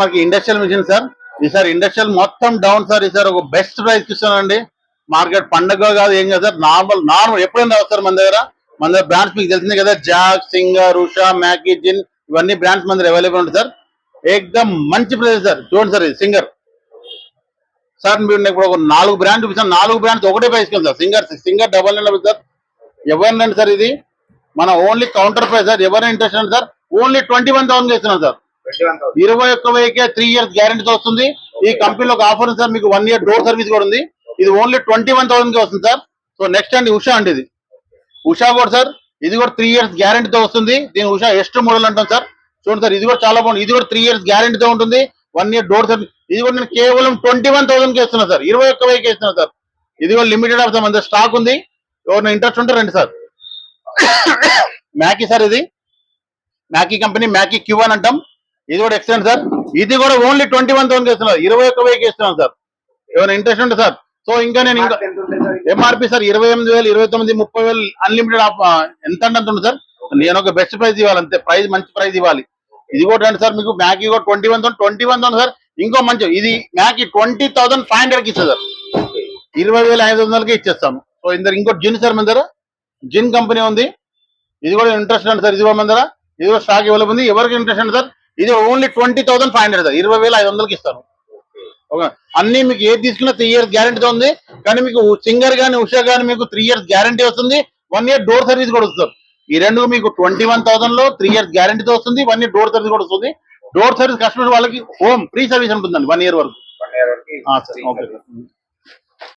మనకి industrial machine sir. ఈసారి industrial మొత్తం డౌన్ సార్. ఈసారి ఒక బెస్ట్ ప్రైస్ ఇస్తానండి. మార్కెట్ పండగ కాదు ఏం కాదు సార్. నార్మల్ ఎప్పుడైనా రావు సార్ మన దగ్గర బ్రాండ్స్ మీకు తెలిసిందే కదా. జాక్, సింగర్, ఉషా, మ్యాకీ, జిన్ ఇవన్నీ బ్రాండ్స్ మన దగ్గర అవైలబుల్ ఉంటుంది సార్. ఏకదమ్ మంచి ప్రైస్ సార్. చూడండి సార్ ఇది సింగర్ సార్. మీరు ఇప్పుడు ఒక 4 బ్రాండ్ చూపిస్తాను. 4 బ్రాండ్స్ ఒకటే price sir. Singer double sir. ఎవరినండి సార్ ఇది మన ఓన్లీ కౌంటర్ ప్రైస్ సార్. ఎవరైనా ఇంట్రెస్ట్ అండి సార్. ఓన్లీ 21,000 ఇస్తున్నాం సార్. 21,000కే 3 years గ్యారెంటీతో వస్తుంది. ఈ కంపెనీలో ఒక ఆఫర్ ఉంది సార్. మీకు 1 year డోర్ సర్వీస్ కూడా ఉంది. ఇది ఓన్లీ 21,000కి వస్తుంది సార్. సో నెక్స్ట్ అండి ఉషా అండి. ఇది ఉషా కూడా సార్. ఇది కూడా 3 years గ్యారెంటీతో వస్తుంది. దీని ఉషా ఎస్ట్ మోడల్ అంటాం సార్. చూడండి సార్ ఇది కూడా చాలా బాగుంది. ఇది కూడా 3 years గ్యారెంటీతో ఉంటుంది. 1 year డోర్ సర్వీస్. ఇది కూడా నేను కేవలం 21,000కి ఇస్తున్నా సార్. 21,000కి ఇస్తున్నా సార్. ఇది కూడా లిమిటెడ్ ఆఫ్ మన స్టాక్ ఉంది. ఎవరైనా ఇంట్రెస్ట్ ఉంటే రండి సార్. మ్యాకీ సార్. ఇది మ్యాకీ కంపెనీ మ్యాకీ Q1 అంటాం. ఇది కూడా ఎక్సలెంట్ సార్. ఇది కూడా ఓన్లీ 21,000కి ఇస్తున్నారు. 21,000కి ఇస్తున్నాను సార్. ఏమైనా ఇంట్రెస్ట్ ఉంటే సార్. సో ఇంకా నేను ఇంకా ఎంఆర్పి సార్ 28,000, 29,000, 30,000 అన్లిమిటెడ్ ఆఫ్ ఎంత అంటే ఉంది సార్. నేను ఒక బెస్ట్ ప్రైస్ ఇవ్వాలి అంతే. ప్రైస్ మంచి ప్రైస్ ఇవ్వాలి. ఇది కూడా రండి సార్. మీకు మ్యాకీ కూడా 21,000 సార్. ఇంకో మంచి ఇది మ్యాకీ 20,500కి ఇస్తుంది సార్. 20,500కి ఇచ్చేస్తాము. సో ఇందరు ఇంకోటి జిన్ సార్ మన దగ్గర జిన్ కంపెనీ ఉంది. ఇది కూడా ఇంట్రెస్ట్ అండి సార్. ఇది కూడా మన దగ్గర ఇది కూడా స్టాక్ అవైలబుల్ ఉంది. ఎవరికి ఇంట్రెస్ట్ అండి సార్. ఇది ఓన్లీ 20,500 సార్. 20,500కి ఇస్తాను. ఓకే అన్ని మీకు ఏది తీసుకున్నా 3 years గ్యారెంటీతో ఉంది. కానీ మీకు సింగర్ కానీ ఉషా కానీ మీకు 3 years గ్యారెంటీ వస్తుంది. 1 year డోర్ సర్వీస్ కూడా వస్తుంది. ఈ రెండు మీకు 21,000లో 3 years గ్యారెంటీతో వస్తుంది. 1 year డోర్ సర్వీస్ కూడా వస్తుంది. డోర్ సర్వీస్ కస్టమర్ వాళ్ళకి హోమ్ ఫ్రీ సర్వీస్ ఉంటుందండి 1 year వరకు. ఓకే.